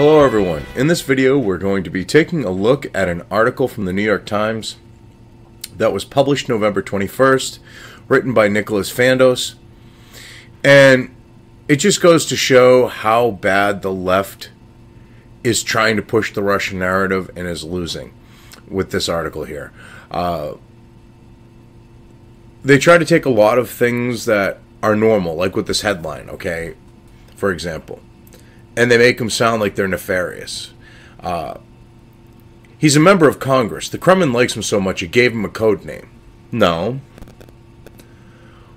Hello everyone. In this video we're going to be taking a look at an article from the New York Times that was published November 21st, written by Nicholas Fandos, and it just goes to show how bad the left is trying to push the Russian narrative and is losing with this article here. They try to take a lot of things that are normal, like with this headline, okay, for example, and they make them sound like they're nefarious. He's a member of Congress. The Kremlin likes him so much it gave him a code name. No.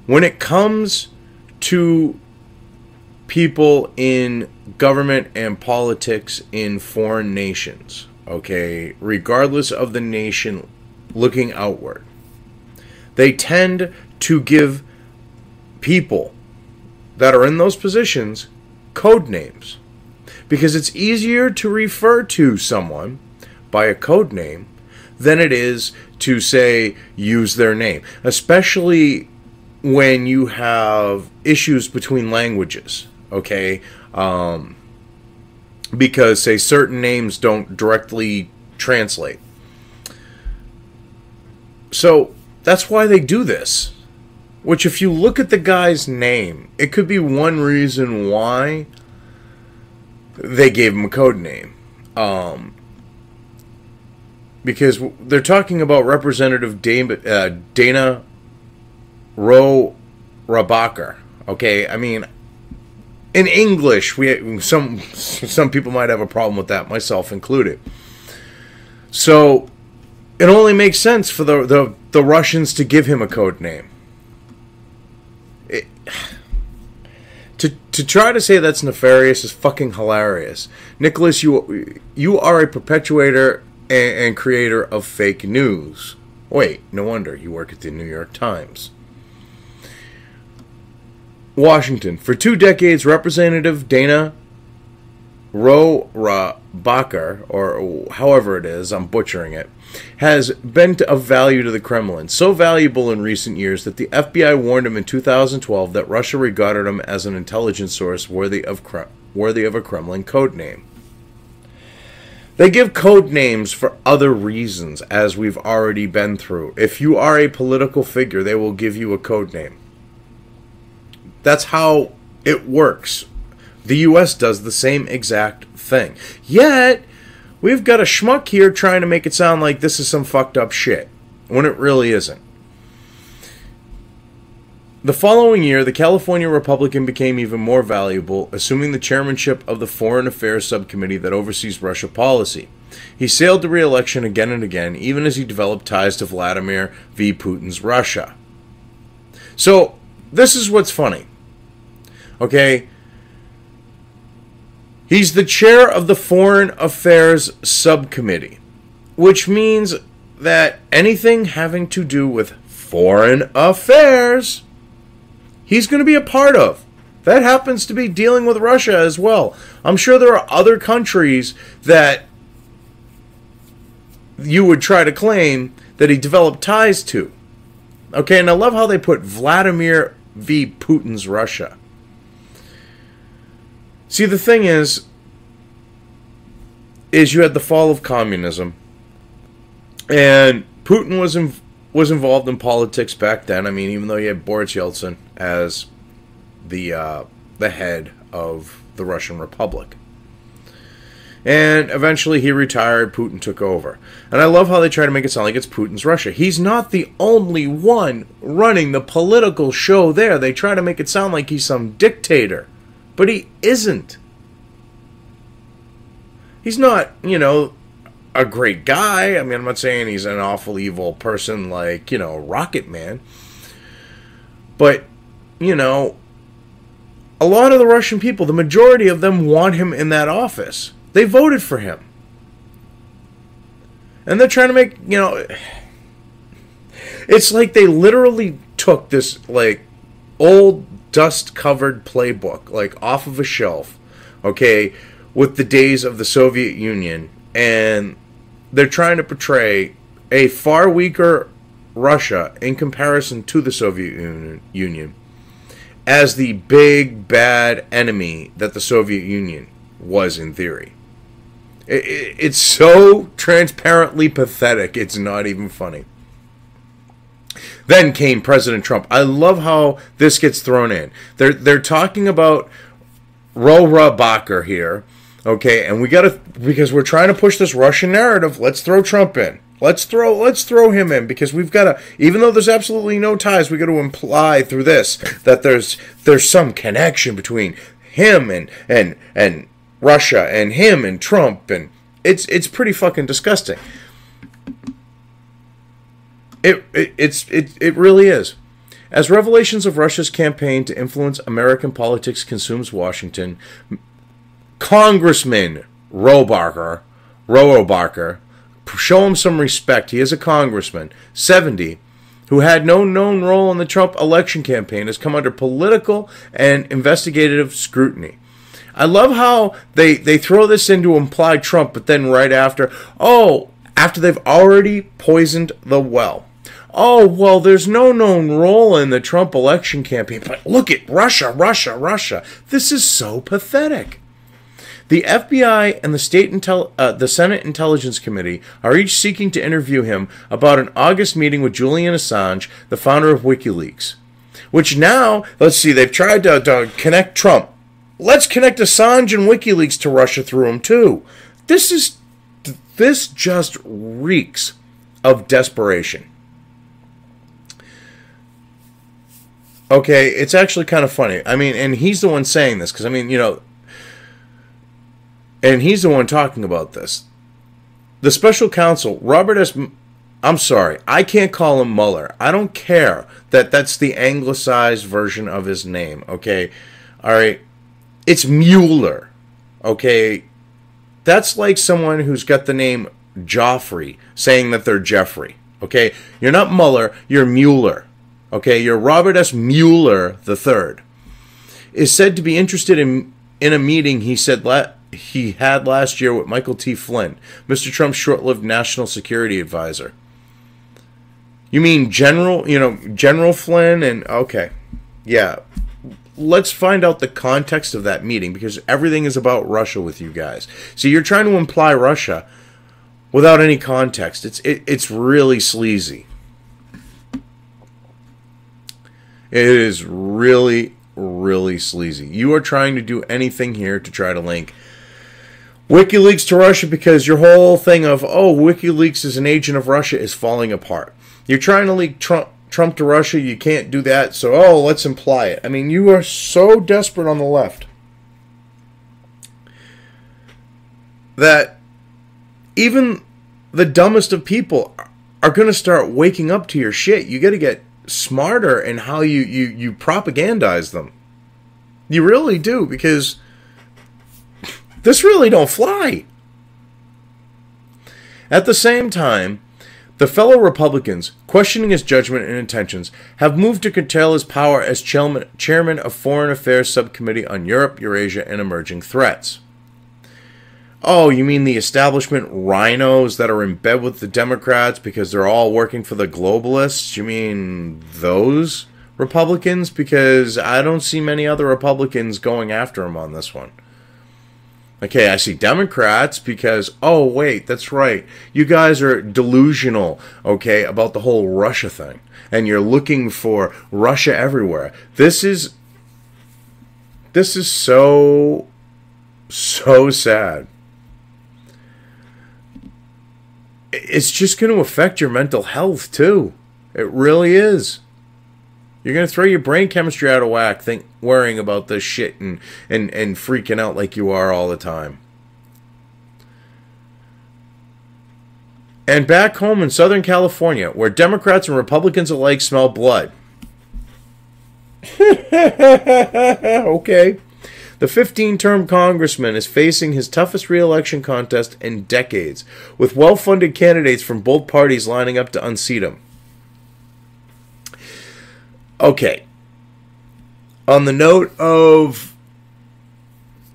When it comes to people in government and politics in foreign nations, okay, regardless of the nation looking outward, they tend to give people that are in those positions code names, because it's easier to refer to someone by a code name than it is to, say, use their name, especially when you have issues between languages, okay? Because, say, certain names don't directly translate. So that's why they do this, which, if you look at the guy's name, it could be one reason why they gave him a code name. Because they're talking about Representative Dana Rohrabacher. Okay, I mean, in English, some people might have a problem with that, myself included. So it only makes sense for the Russians to give him a code name. To try to say that's nefarious is fucking hilarious. Nicholas, you are a perpetuator and creator of fake news. Wait, no wonder you work at the New York Times. Washington. For 2 decades, Representative Dana Rohrabacher, or however it is, I'm butchering it, has been of value to the Kremlin. So valuable in recent years that the FBI warned him in 2012 that Russia regarded him as an intelligence source worthy of a Kremlin code name. They give code names for other reasons, as we've already been through. If you are a political figure, they will give you a code name. That's how it works. The U.S. does the same exact thing. Yet, we've got a schmuck here trying to make it sound like this is some fucked up shit, when it really isn't. The following year, the California Republican became even more valuable, assuming the chairmanship of the Foreign Affairs Subcommittee that oversees Russia policy. He sailed to re-election again and again, even as he developed ties to Vladimir v. Putin's Russia. So, this is what's funny. Okay? He's the chair of the Foreign Affairs Subcommittee, which means that anything having to do with foreign affairs, he's going to be a part of. That happens to be dealing with Russia as well. I'm sure there are other countries that you would try to claim that he developed ties to. Okay, and I love how they put Vladimir v. Putin's Russia. See, the thing is you had the fall of communism, and Putin was involved in politics back then. I mean, even though you had Boris Yeltsin as the head of the Russian Republic. And eventually he retired, Putin took over. And I love how they try to make it sound like it's Putin's Russia. He's not the only one running the political show there. They try to make it sound like he's some dictator. But he isn't. He's not, you know, a great guy. I mean, I'm not saying he's an awful evil person like, you know, Rocket Man. But, you know, a lot of the Russian people, the majority of them want him in that office. They voted for him. And they're trying to make, you know, it's like they literally took this, like, old dust-covered playbook, like, off of a shelf, okay, with the days of the Soviet Union, and they're trying to portray a far weaker Russia in comparison to the Soviet Union as the big, bad enemy that the Soviet Union was in theory. It's so transparently pathetic, it's not even funny. Then came President Trump. I love how this gets thrown in. They're talking about Rohrabacher here, okay, and we gotta, because we're trying to push this Russian narrative. Let's throw Trump in. Let's throw him in, because we've got to, even though there's absolutely no ties, we got to imply through this that there's some connection between him and Russia and him and Trump, and it's pretty fucking disgusting. It really is. As revelations of Russia's campaign to influence American politics consumes Washington, Congressman Rohrabacher, show him some respect. He is a congressman, 70, who had no known role in the Trump election campaign, has come under political and investigative scrutiny. I love how they throw this in to imply Trump, but then right after, after they've already poisoned the well. Oh, well, there's no known role in the Trump election campaign, but look at Russia. This is so pathetic. The FBI and the Senate Intelligence Committee are each seeking to interview him about an August meeting with Julian Assange, the founder of WikiLeaks. Which now, let's see, they've tried to connect Trump. Let's connect Assange and WikiLeaks to Russia through him too. This just reeks of desperation. Okay, it's actually kind of funny. I mean, and he's the one saying this, because, I mean, and he's the one talking about this. The special counsel, Robert S. I'm sorry, I can't call him Mueller. I don't care that that's the anglicized version of his name, okay? All right? It's Mueller, okay? That's like someone who's got the name Joffrey saying that they're Jeffrey, okay? You're not Mueller, you're Mueller. Okay, you're Robert S. Mueller III, is said to be interested in a meeting he said he had last year with Michael T. Flynn, Mr. Trump's short-lived national security advisor. You mean General Flynn? And okay, yeah. Let's find out the context of that meeting, because everything is about Russia with you guys. See, you're trying to imply Russia without any context. It's really sleazy. It is really, really sleazy. You are trying to do anything here to try to link WikiLeaks to Russia, because your whole thing of, WikiLeaks is an agent of Russia is falling apart. You're trying to link Trump to Russia. You can't do that, so, let's imply it. I mean, you are so desperate on the left that even the dumbest of people are going to start waking up to your shit. You got to get smarter in how you propagandize them. You really do, because this really don't fly. At the same time, the fellow Republicans, questioning his judgment and intentions, have moved to curtail his power as chairman of Foreign Affairs Subcommittee on Europe, Eurasia, and Emerging Threats. Oh, you mean the establishment rhinos that are in bed with the Democrats because they're all working for the globalists? You mean those Republicans? Because I don't see many other Republicans going after him on this one. Okay, I see Democrats because, wait, that's right. You guys are delusional, okay, about the whole Russia thing. And you're looking for Russia everywhere. This is so sad. It's just going to affect your mental health, too. It really is. You're going to throw your brain chemistry out of whack worrying about this shit and freaking out like you are all the time. And back home in Southern California, where Democrats and Republicans alike smell blood. Okay. The 15-term congressman is facing his toughest re-election contest in decades, with well-funded candidates from both parties lining up to unseat him. Okay. On the note of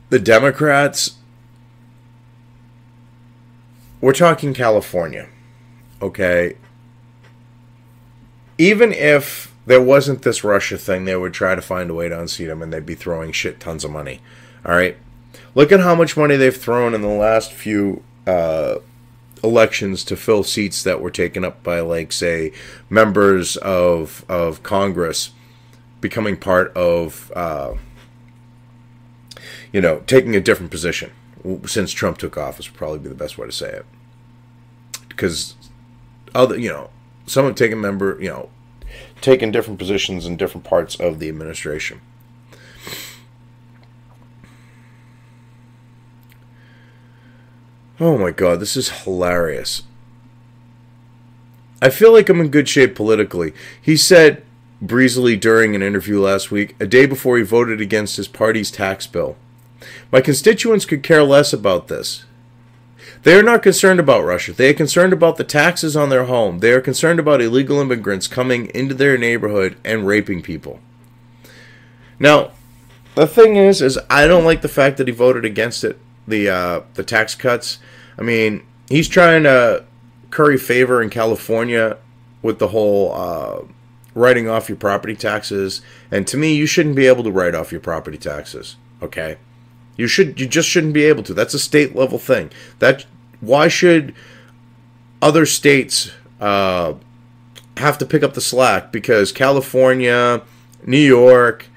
the Democrats, we're talking California. Okay. Even if there wasn't this Russia thing, they would try to find a way to unseat him, and they'd be throwing shit tons of money. All right? Look at how much money they've thrown in the last few elections to fill seats that were taken up by, like, say, members of Congress becoming part of, taking a different position since Trump took office would probably be the best way to say it. Because some have taken different positions in different parts of the administration. Oh my God, this is hilarious. I feel like I'm in good shape politically. He said breezily during an interview last week, a day before he voted against his party's tax bill, "My constituents could care less about this. They are not concerned about Russia. They are concerned about the taxes on their home. They are concerned about illegal immigrants coming into their neighborhood and raping people." Now, the thing is I don't like the fact that he voted against it, the tax cuts. I mean, he's trying to curry favor in California with the whole writing off your property taxes. And to me, you shouldn't be able to write off your property taxes. Okay? You just shouldn't be able to. That's a state level thing. Why should other states have to pick up the slack? Because California, New York,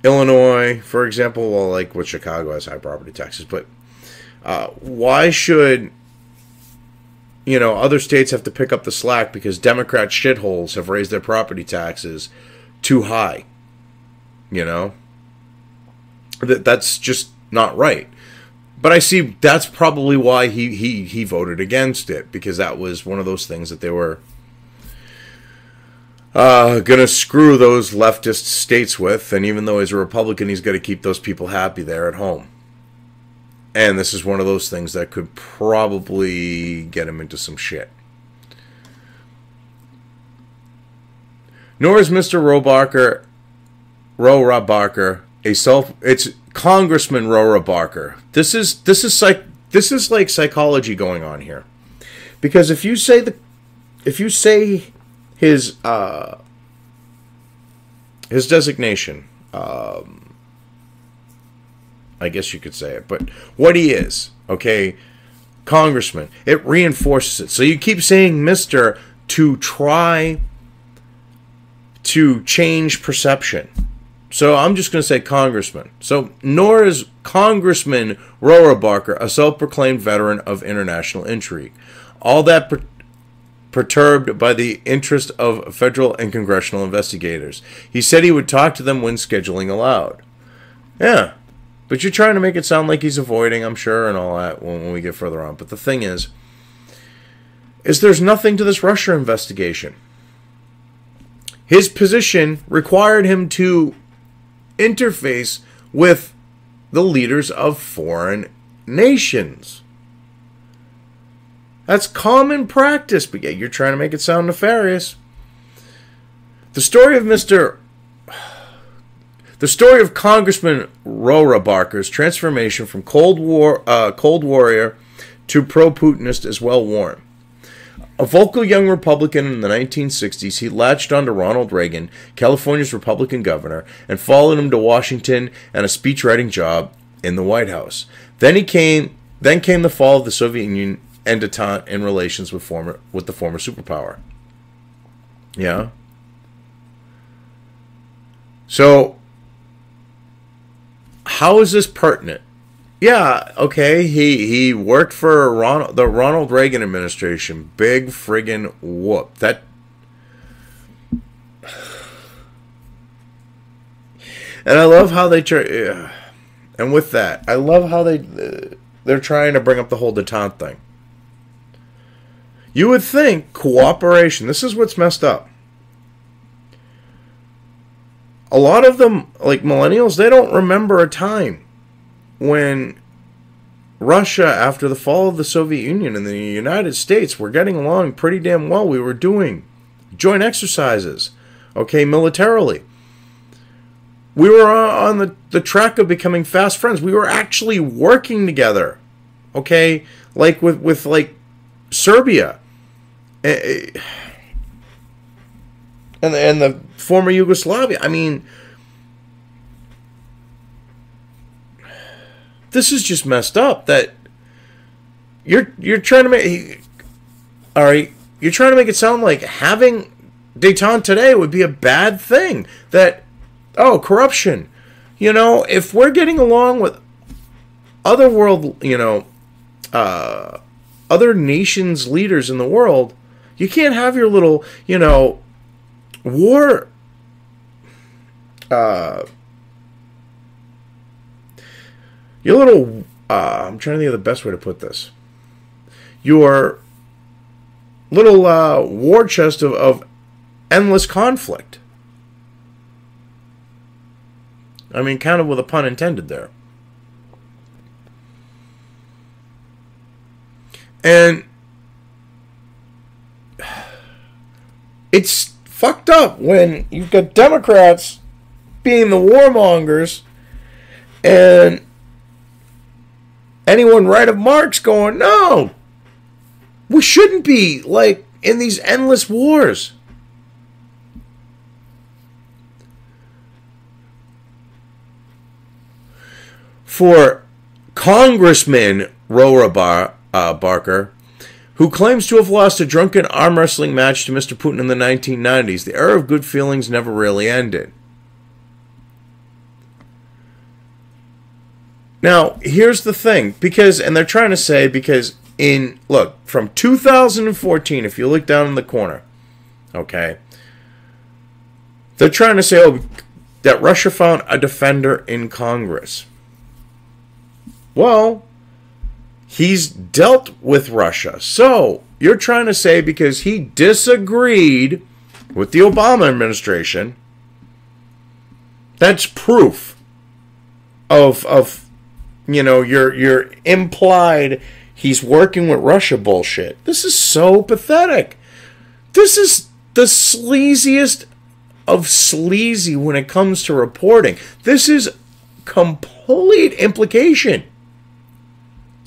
Illinois, for example, well, like what Chicago has high property taxes, but why should other states have to pick up the slack because Democrat shitholes have raised their property taxes too high? That's just not right. But I see that's probably why he voted against it, because that was one of those things that they were going to screw those leftist states with. And even though he's a Republican, he's got to keep those people happy there at home. And this is one of those things that could probably get him into some shit. Nor is Mr. Rohrabacher it's Congressman Rohrabacher. This is like psychology going on here. Because if you say his designation, I guess you could say it, but what he is, okay, congressman, it reinforces it. So you keep saying Mr. to try to change perception. So I'm just going to say congressman. So nor is Congressman Rohrabacher a self-proclaimed veteran of international intrigue. All that perturbed by the interest of federal and congressional investigators. He said he would talk to them when scheduling allowed. Yeah, but you're trying to make it sound like he's avoiding, I'm sure, and all that when we get further on. But the thing is there's nothing to this Russia investigation. His position required him to interface with the leaders of foreign nations. That's common practice, but yet you're trying to make it sound nefarious. The story of Congressman Rohrabacher's transformation from Cold Warrior to pro-Putinist is well worn. A vocal young Republican in the 1960s, he latched onto Ronald Reagan, California's Republican governor, and followed him to Washington and a speechwriting job in the White House. Then came the fall of the Soviet Union and detente in relations with the former superpower. Yeah. So, how is this pertinent? Yeah, okay, he worked for the Ronald Reagan administration. Big friggin' whoop. That. And I love how they try. And with that, I love how they're trying to bring up the whole detente thing. You would think cooperation. This is what's messed up. A lot of them, like millennials, they don't remember a time when Russia, after the fall of the Soviet Union and the United States, were getting along pretty damn well. We were doing joint exercises, okay, militarily. We were on the track of becoming fast friends. We were actually working together, okay, like with like Serbia and the former Yugoslavia. I mean, This is just messed up. That you're trying to make, all right, you're trying to make it sound like having détente today would be a bad thing. That, oh, corruption. You know, if we're getting along with other world, you know, other nations' leaders in the world, you can't have your little, you know, war. Your little, I'm trying to think of the best way to put this. Your little war chest of endless conflict. I mean, kind of with a pun intended there. And it's fucked up when you've got Democrats being the warmongers and anyone right of Marx going, no, we shouldn't be like in these endless wars. For Congressman Rohrabacher, who claims to have lost a drunken arm wrestling match to Mr. Putin in the 1990s, the era of good feelings never really ended. Now, here's the thing, and they're trying to say, because look, from 2014, if you look down in the corner, okay, they're trying to say, oh, that Russia found a defender in Congress. Well, he's dealt with Russia. So, you're trying to say because he disagreed with the Obama administration, that's proof of you know, your implied he's working with Russia bullshit. This is so pathetic. This is the sleaziest of sleazy when it comes to reporting. This is complete implication.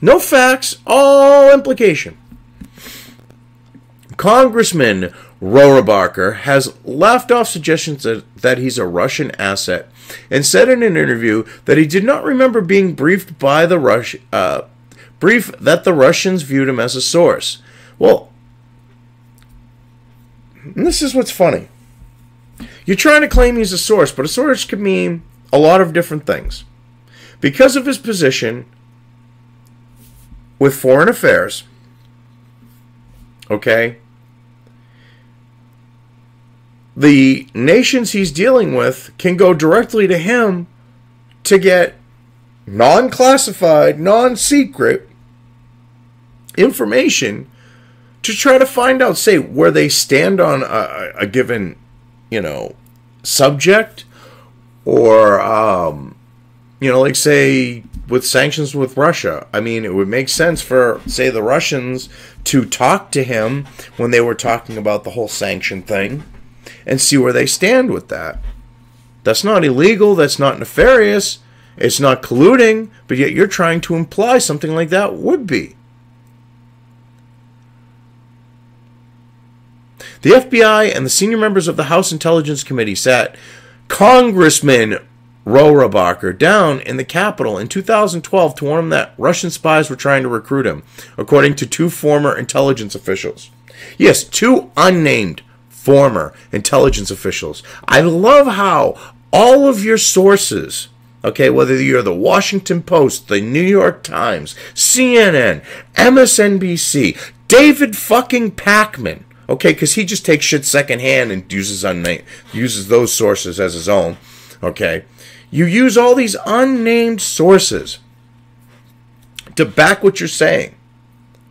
No facts, all implication. Congressman Rohrabacher has left off suggestions that he's a Russian asset and said in an interview that he did not remember being briefed by the that the Russians viewed him as a source. Well, this is what's funny. You're trying to claim he's a source, but a source could mean a lot of different things. Because of his position with foreign affairs, okay, the nations he's dealing with can go directly to him to get non-classified, non-secret information to try to find out, say, where they stand on a given, you know, subject, or, you know, like, say, with sanctions with Russia. I mean, it would make sense for, say, the Russians to talk to him when they were talking about the whole sanction thing and see where they stand with that. That's not illegal. That's not nefarious. It's not colluding. But yet you're trying to imply something like that would be. The FBI and the senior members of the House Intelligence Committee sat Congressman Rohrabacher down in the Capitol in 2012 to warn him that Russian spies were trying to recruit him, according to two former intelligence officials. Yes, two unnamed former intelligence officials. I love how all of your sources, okay, whether you're the Washington Post, the New York Times, CNN, MSNBC, David fucking Pakman, okay, because he just takes shit secondhand and uses those sources as his own, okay. You use all these unnamed sources to back what you're saying,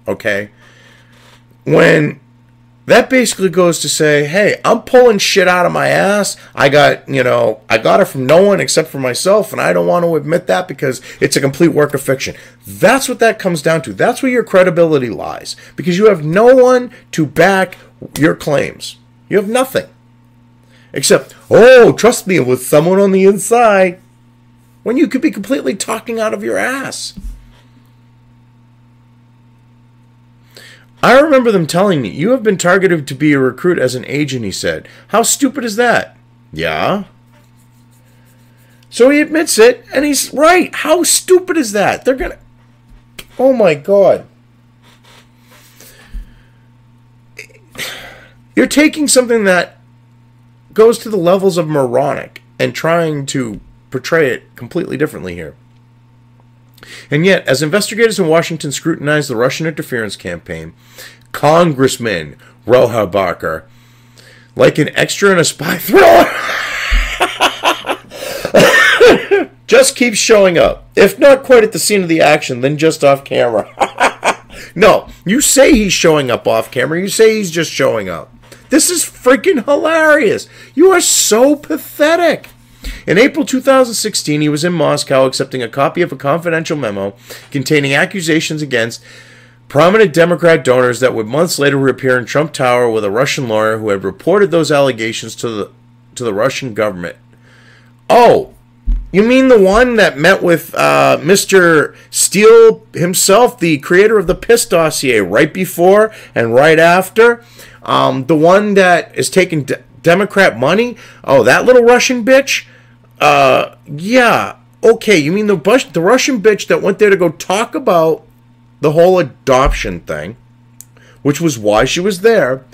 okay? When that basically goes to say, hey, I'm pulling shit out of my ass. I got it from no one except for myself, and I don't want to admit that because it's a complete work of fiction. That's what that comes down to. That's where your credibility lies, because you have no one to back your claims. You have nothing. Except, oh, trust me, with someone on the inside. When you could be completely talking out of your ass. I remember them telling me, you have been targeted to be a recruit as an agent, he said. How stupid is that? Yeah. So he admits it, and he's right. How stupid is that? They're going to... Oh, my God. You're taking something that goes to the levels of moronic and trying to portray it completely differently here. And yet, as investigators in Washington scrutinize the Russian interference campaign, Congressman Rohrabacher, like an extra in a spy thriller, just keeps showing up. If not quite at the scene of the action, then just off camera. No, you say he's showing up off camera. You say he's just showing up. This is freaking hilarious. You are so pathetic. In April 2016, he was in Moscow accepting a copy of a confidential memo containing accusations against prominent Democrat donors that would months later reappear in Trump Tower with a Russian lawyer who had reported those allegations to the Russian government. Oh, you mean the one that met with Mr. Steele himself, the creator of the Piss dossier, right before and right after? The one that is taking Democrat money? Oh, that little Russian bitch? Yeah. Okay, you mean the Russian bitch that went there to go talk about the whole adoption thing, which was why she was there,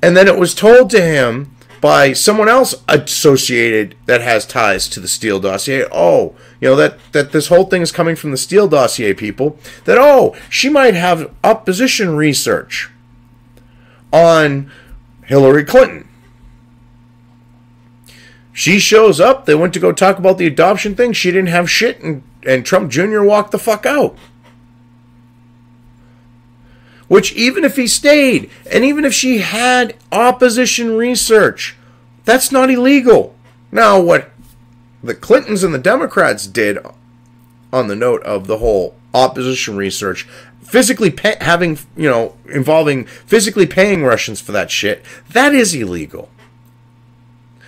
and then it was told to him by someone else associated that has ties to the Steele dossier. Oh, you know, that this whole thing is coming from the Steele dossier people. That, oh, she might have opposition research on Hillary Clinton. She shows up. They went to go talk about the adoption thing. She didn't have shit, and Trump Jr. walked the fuck out. Which, even if he stayed, and even if she had opposition research, that's not illegal. Now, what the Clintons and the Democrats did on the note of the whole opposition research, physically involving physically paying Russians for that shit, that is illegal.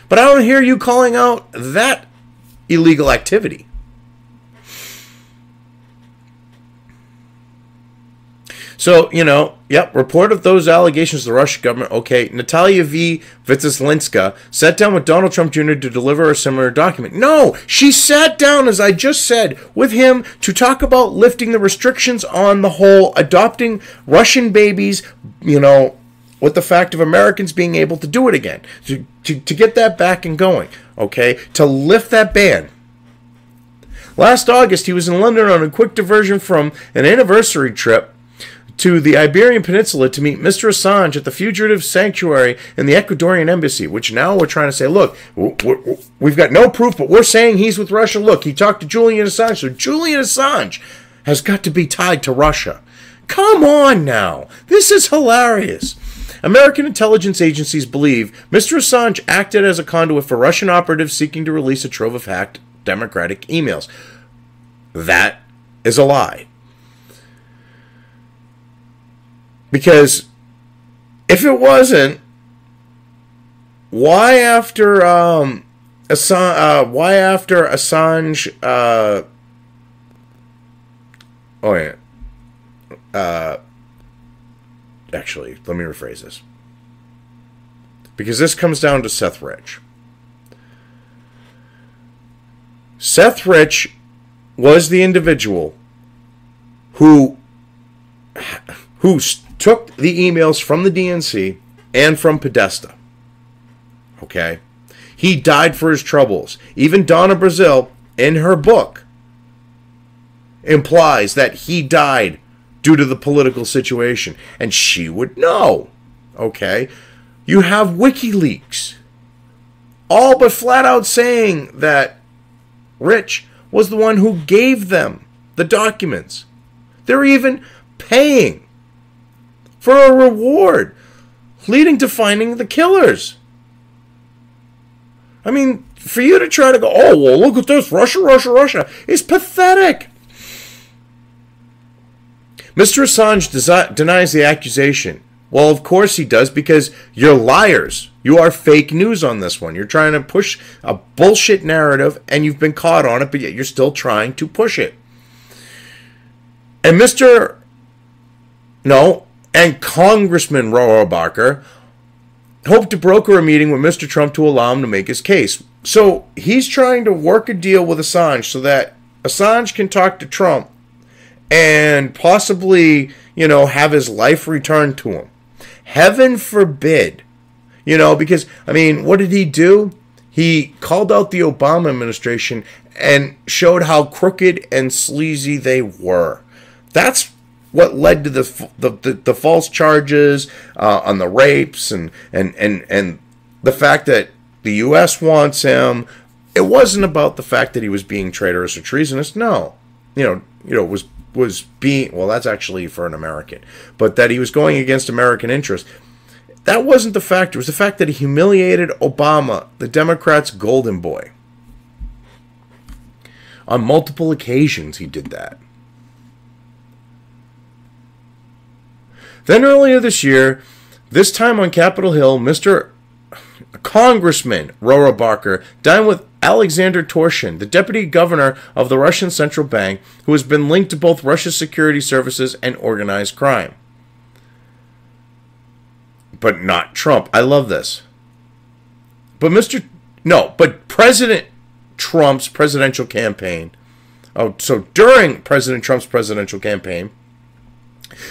But I don't hear you calling out that illegal activity. So, report of those allegations to the Russian government. Okay, Natalia V. Viteslinska sat down with Donald Trump Jr. to deliver a similar document. No, she sat down, as I just said, with him to talk about lifting the restrictions on the whole adopting Russian babies, with the fact of Americans being able to do it again. To get that back and going, okay? To lift that ban. Last August, he was in London on a quick diversion from an anniversary trip to the Iberian Peninsula to meet Mr. Assange at the fugitive sanctuary in the Ecuadorian embassy, which now we're trying to say, look, we've got no proof, but we're saying he's with Russia. Look, he talked to Julian Assange, so Julian Assange has got to be tied to Russia. Come on now. This is hilarious. American intelligence agencies believe Mr. Assange acted as a conduit for Russian operatives seeking to release a trove of hacked Democratic emails. That is a lie. Because if it wasn't, why after Assange? Actually, let me rephrase this, because this comes down to Seth Rich. Seth Rich was the individual who took the emails from the DNC and from Podesta. Okay? He died for his troubles. Even Donna Brazil, in her book, implies that he died due to the political situation. And she would know. Okay? You have WikiLeaks, all but flat out saying that Rich was the one who gave them the documents. They're even paying for a reward leading to finding the killers. I mean, for you to try to go, oh, well, look at this, Russia, is pathetic. Mr. Assange denies the accusation. Well, of course he does, because you're liars. You are fake news on this one. You're trying to push a bullshit narrative, and you've been caught on it, but yet you're still trying to push it. And Congressman Rohrabacher hoped to broker a meeting with Mr. Trump to allow him to make his case. So he's trying to work a deal with Assange so that Assange can talk to Trump and possibly, have his life returned to him. Heaven forbid. Because, what did he do? He called out the Obama administration and showed how crooked and sleazy they were. That's what led to the false charges on the rapes and the fact that the U.S. wants him. It wasn't about the fact that he was being traitorous or treasonous. No, was being, well, that's actually for an American, but that he was going against American interests. That wasn't the fact. It was the fact that he humiliated Obama, the Democrats' golden boy. On multiple occasions, he did that. Then earlier this year, this time on Capitol Hill, Mr. Congressman Rohrabacher dined with Alexander Torshin, the deputy governor of the Russian Central Bank, who has been linked to both Russia's security services and organized crime. But not Trump. I love this. But President Trump's presidential campaign. Oh, so during President Trump's presidential campaign,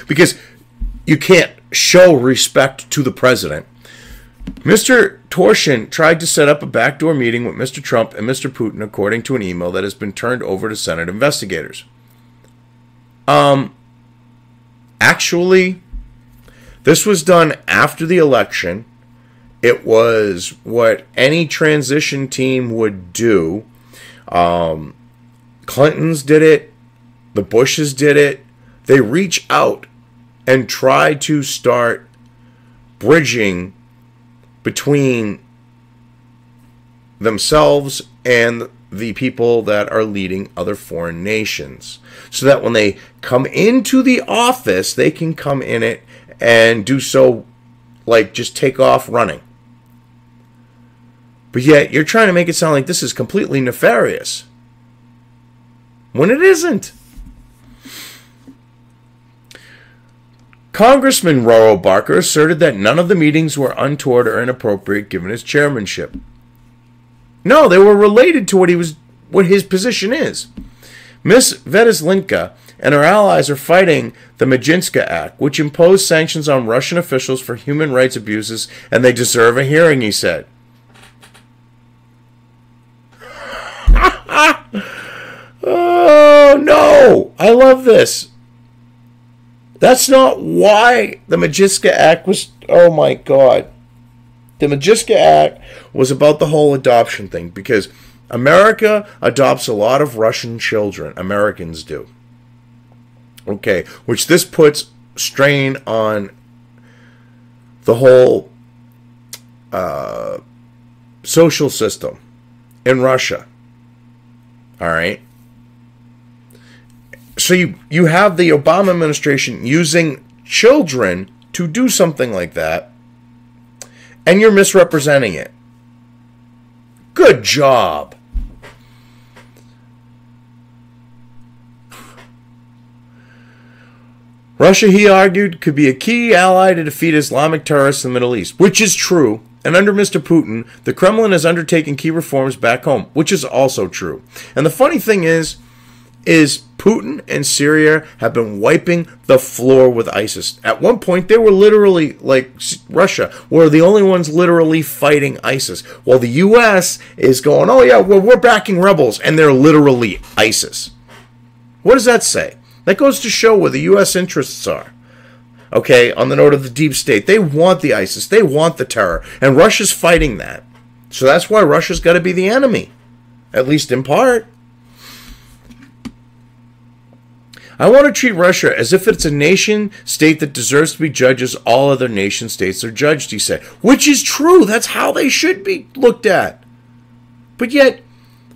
because you can't show respect to the president, Mr. Torshin tried to set up a backdoor meeting with Mr. Trump and Mr. Putin, according to an email that has been turned over to Senate investigators. Actually, this was done after the election. It was what any transition team would do. Clintons did it. The Bushes did it. They reach out and try to start bridging between themselves and the people that are leading other foreign nations, so that when they come into the office, they can come in it and do so, like, just take off running. But yet, you're trying to make it sound like this is completely nefarious, when it isn't. Congressman Rohrabacher asserted that none of the meetings were untoward or inappropriate given his chairmanship. No, they were related to what his position is. Ms. Vedeslinka and her allies are fighting the Magnitsky Act, which imposed sanctions on Russian officials for human rights abuses, and they deserve a hearing, he said. Oh, no! I love this. That's not why the Magnitsky Act was... Oh, my God. The Magnitsky Act was about the whole adoption thing, because America adopts a lot of Russian children. Americans do. Okay, which this puts strain on the whole social system in Russia. All right? So you have the Obama administration using children to do something like that, and you're misrepresenting it. Good job. Russia, he argued, could be a key ally to defeat Islamic terrorists in the Middle East, which is true. And under Mr. Putin, the Kremlin has undertaken key reforms back home, which is also true. And the funny thing is Putin and Syria have been wiping the floor with ISIS. At one point, they were literally, like Russia, were the only ones literally fighting ISIS. While the U.S. is going, oh yeah, well, we're backing rebels, and they're literally ISIS. What does that say? That goes to show where the U.S. interests are. Okay, on the note of the deep state, they want the ISIS, they want the terror, and Russia's fighting that. So that's why Russia's got to be the enemy, at least in part. I want to treat Russia as if it's a nation state that deserves to be judged as all other nation states are judged, he said. Which is true. That's how they should be looked at. But yet,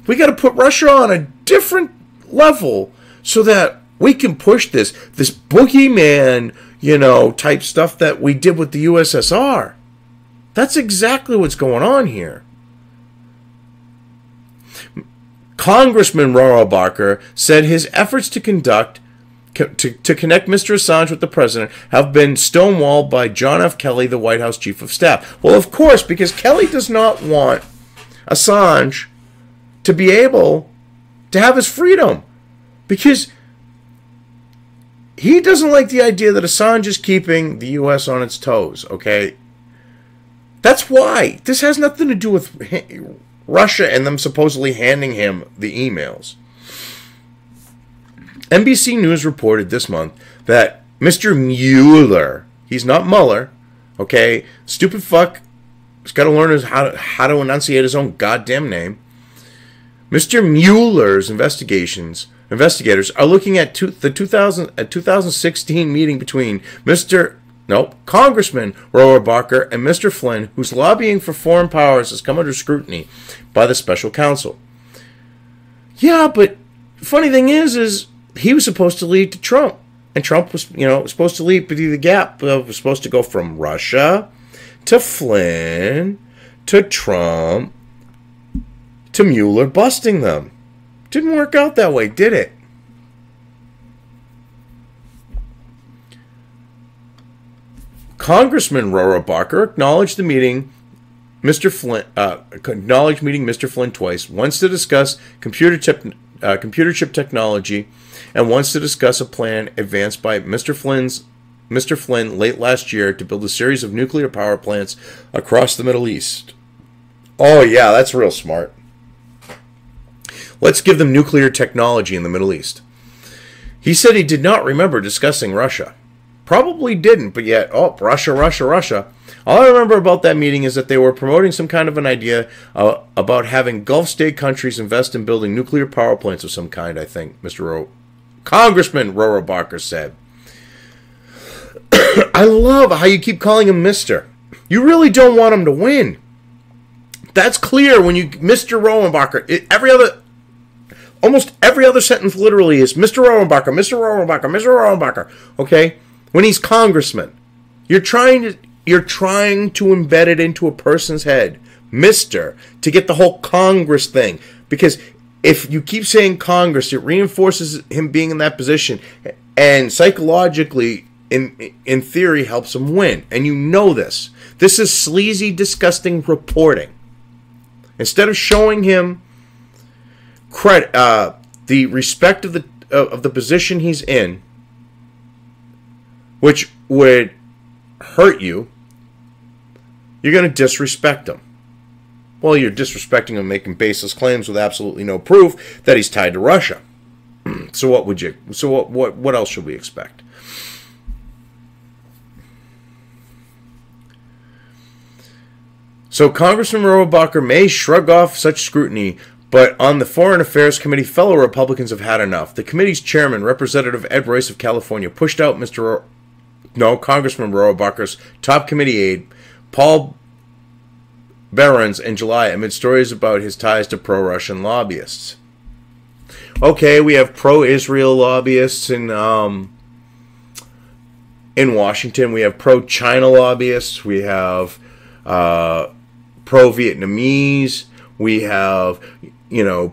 we got to put Russia on a different level so that we can push this boogeyman, type stuff that we did with the USSR. That's exactly what's going on here. Congressman Rohrabacher said his efforts to connect Mr. Assange with the president have been stonewalled by John F. Kelly, the White House chief of staff. Well, of course, because Kelly does not want Assange to be able to have his freedom. Because he doesn't like the idea that Assange is keeping the U.S. on its toes, okay? That's why. This has nothing to do with Russia and them supposedly handing him the emails. NBC News reported this month that Mr. Mueller, he's not Mueller, okay? Stupid fuck, he's got to learn how to enunciate his own goddamn name. Mr. Mueller's investigators are looking at the 2016 meeting between Congressman Rohrabacher and Mr. Flynn, whose lobbying for foreign powers has come under scrutiny by the special counsel. Yeah, but the funny thing is he was supposed to lead to Trump. And Trump was, supposed to lead the gap. Was supposed to go from Russia to Flynn to Trump to Mueller busting them. Didn't work out that way, did it? Congressman Rohrabacher acknowledged meeting Mr. Flynn twice, once to discuss computer chip technology, and once to discuss a plan advanced by Mr. Flynn late last year to build a series of nuclear power plants across the Middle East. Oh yeah, that's real smart. Let's give them nuclear technology in the Middle East. He said he did not remember discussing Russia. Probably didn't, but yet, Russia. All I remember about that meeting is that they were promoting some kind of an idea about having Gulf state countries invest in building nuclear power plants of some kind, I think, Congressman Rohrabacher said. I love how you keep calling him Mr. You really don't want him to win. That's clear when you, Mr. Rohrabacher, almost every other sentence literally is Mr. Rohrabacher, Mr. Rohrabacher, Mr. Rohrabacher. Okay? When he's congressman, you're trying to embed it into a person's head, Mr., to get the whole Congress thing. Because if you keep saying Congress, it reinforces him being in that position, and psychologically, in theory, helps him win. And you know this. This is sleazy, disgusting reporting. Instead of showing him credit, the respect of the position he's in, which would hurt you, you're going to disrespect him. Well, you're disrespecting him, making baseless claims with absolutely no proof that he's tied to Russia. So what else should we expect? So Congressman Rohrabacher may shrug off such scrutiny, but on the Foreign Affairs Committee, fellow Republicans have had enough. The committee's chairman, Representative Ed Royce of California, pushed out Congressman Rohrabacher's top committee aide, Paul Behrens, in July amid stories about his ties to pro-Russian lobbyists. Okay, we have pro-Israel lobbyists in Washington. We have pro-China lobbyists. We have pro-Vietnamese. We have,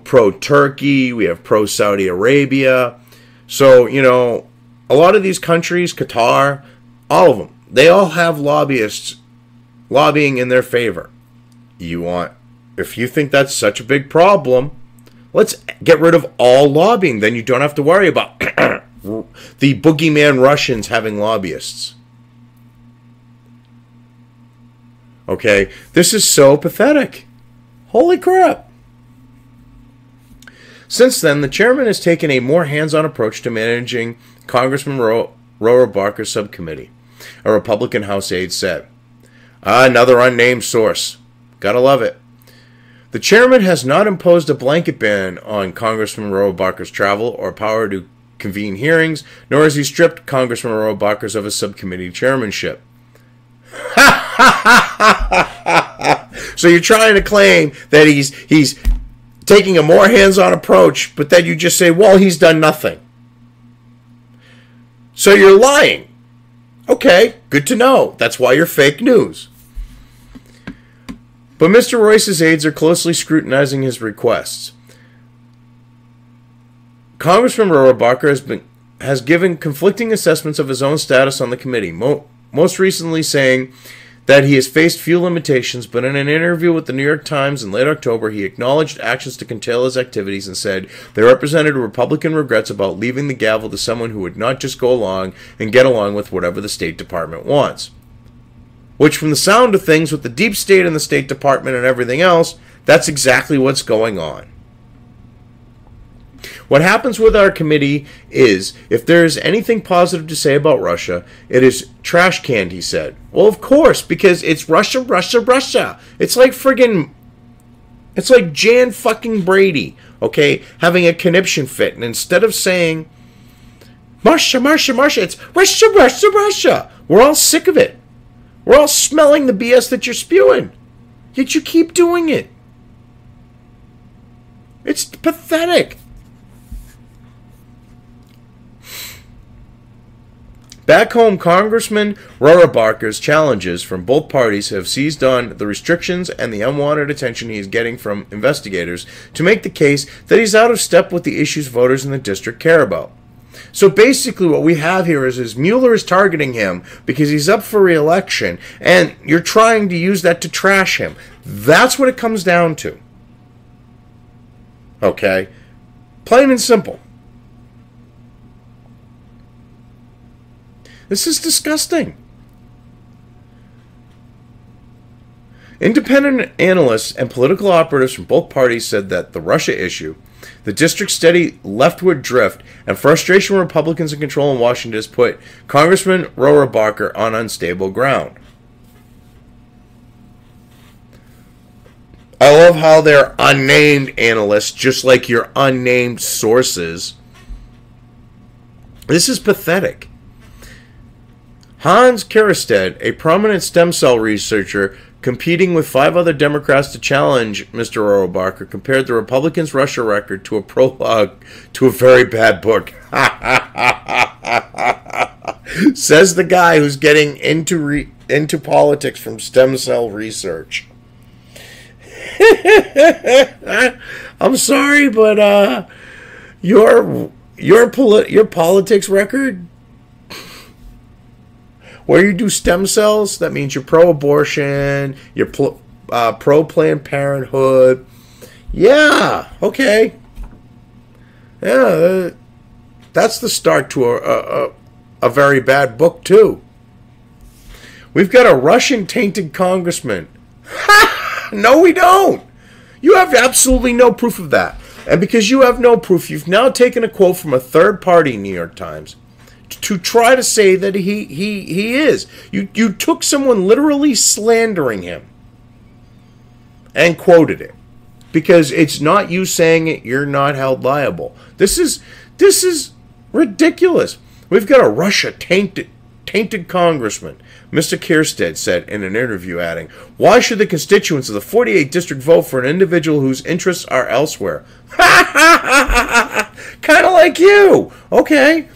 pro-Turkey. We have pro-Saudi Arabia. So, a lot of these countries, Qatar, all of them, they all have lobbyists lobbying in their favor. If you think that's such a big problem, let's get rid of all lobbying. Then you don't have to worry about the boogeyman Russians having lobbyists. Okay, this is so pathetic. Holy crap. Since then, the chairman has taken a more hands-on approach to managing Congressman Rohrabacher's subcommittee, a Republican House aide said. Another unnamed source. Gotta love it. The chairman has not imposed a blanket ban on Congressman Rohrabacher's travel or power to convene hearings, nor has he stripped Congressman Rohrabacher of his subcommittee chairmanship. So you're trying to claim that he's taking a more hands-on approach, but then you just say, well, he's done nothing. So you're lying. Okay, good to know. That's why you're fake news. But Mr. Royce's aides are closely scrutinizing his requests. Congressman Rohrabacher has given conflicting assessments of his own status on the committee, most recently saying that he has faced few limitations, but in an interview with the New York Times in late October, he acknowledged actions to curtail his activities and said they represented Republican regrets about leaving the gavel to someone who would not just go along and get along with whatever the State Department wants. Which, from the sound of things, with the deep state and the State Department and everything else, that's exactly what's going on. What happens with our committee is, if there is anything positive to say about Russia, it is trash canned, he said. Well, of course, because it's Russia, Russia, Russia. It's like it's like Jan fucking Brady, okay, having a conniption fit. And instead of saying, Russia, Russia, Russia, it's Russia, Russia, Russia. We're all sick of it. We're all smelling the BS that you're spewing. Yet you keep doing it. It's pathetic. Back home, Congressman Rohrabacher's challenges from both parties have seized on the restrictions and the unwanted attention he is getting from investigators to make the case that he's out of step with the issues voters in the district care about. So basically what we have here is Mueller is targeting him because he's up for re-election, and you're trying to use that to trash him. That's what it comes down to. Okay? Plain and simple. This is disgusting. Independent analysts and political operatives from both parties said that the Russia issue, the district's steady leftward drift, and frustration with Republicans in control in Washington has put Congressman Rohrabacher on unstable ground. I love how they're unnamed analysts, just like your unnamed sources. This is pathetic. Hans Kierstead, a prominent stem cell researcher competing with 5 other Democrats to challenge Mr. Rohrabacher, compared the Republicans' Russia record to a prologue to a very bad book. Says the guy who's getting into politics from stem cell research. I'm sorry, but your politics record, where you do stem cells, that means you're pro-abortion, you're pro-Planned Parenthood. Yeah, okay. Yeah, that's the start to a very bad book, too. We've got a Russian-tainted congressman. No, we don't. You have absolutely no proof of that. And because you have no proof, you've now taken a quote from a third-party New York Times to try to say that he is. You took someone literally slandering him and quoted it. Because it's not you saying it, you're not held liable. This is ridiculous. We've got a Russia-tainted congressman. Mr. Kierstead said in an interview, adding, "Why should the constituents of the 48th district vote for an individual whose interests are elsewhere?" Kind of like you. Okay.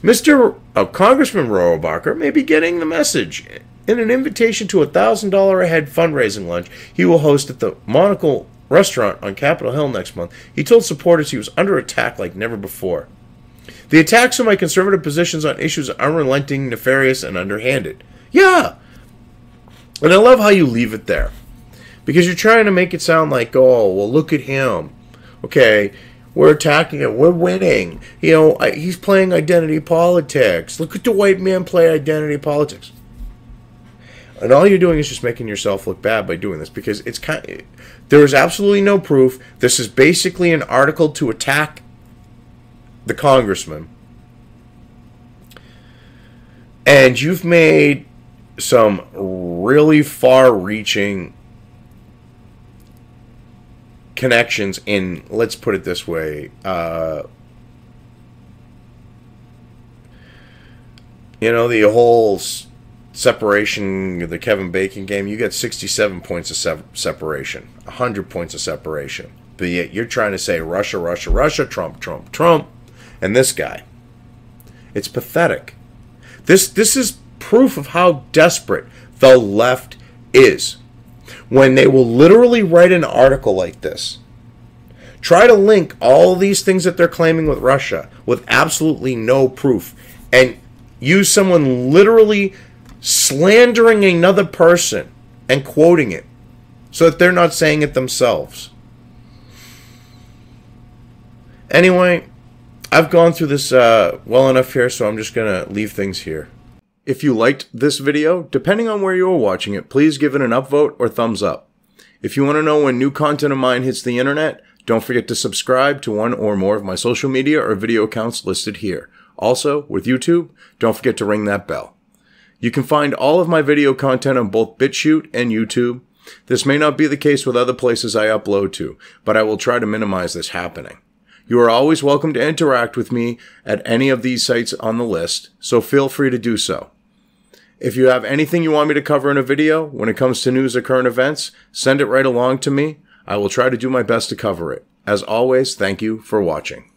Congressman Rohrabacher may be getting the message. In an invitation to a $1,000 a head fundraising lunch he will host at the Monocle restaurant on Capitol Hill next month, he told supporters he was under attack like never before. The attacks on my conservative positions on issues are unrelenting, nefarious, and underhanded. Yeah. And I love how you leave it there. Because you're trying to make it sound like, oh, well, look at him. Okay, we're attacking him. We're winning. You know, he's playing identity politics. Look at the white man play identity politics. And all you're doing is just making yourself look bad by doing this. Because it's there is absolutely no proof. This is basically an article to attack the congressman. And you've made some really far-reaching connections in, let's put it this way, you know, the whole separation, the Kevin Bacon game, you get 67 points of separation, 100 points of separation. But yet you're trying to say Russia, Russia, Russia, Trump, Trump, Trump, and this guy. It's pathetic. This is proof of how desperate the left is. When they will literally write an article like this, try to link all these things that they're claiming with Russia with absolutely no proof, and use someone literally slandering another person and quoting it so that they're not saying it themselves. Anyway, I've gone through this well enough here, so I'm just going to leave things here. If you liked this video, depending on where you are watching it, please give it an upvote or thumbs up. If you want to know when new content of mine hits the internet, don't forget to subscribe to one or more of my social media or video accounts listed here. Also, with YouTube, don't forget to ring that bell. You can find all of my video content on both BitChute and YouTube. This may not be the case with other places I upload to, but I will try to minimize this happening. You are always welcome to interact with me at any of these sites on the list, so feel free to do so. If you have anything you want me to cover in a video when it comes to news or current events, send it right along to me. I will try to do my best to cover it. As always, thank you for watching.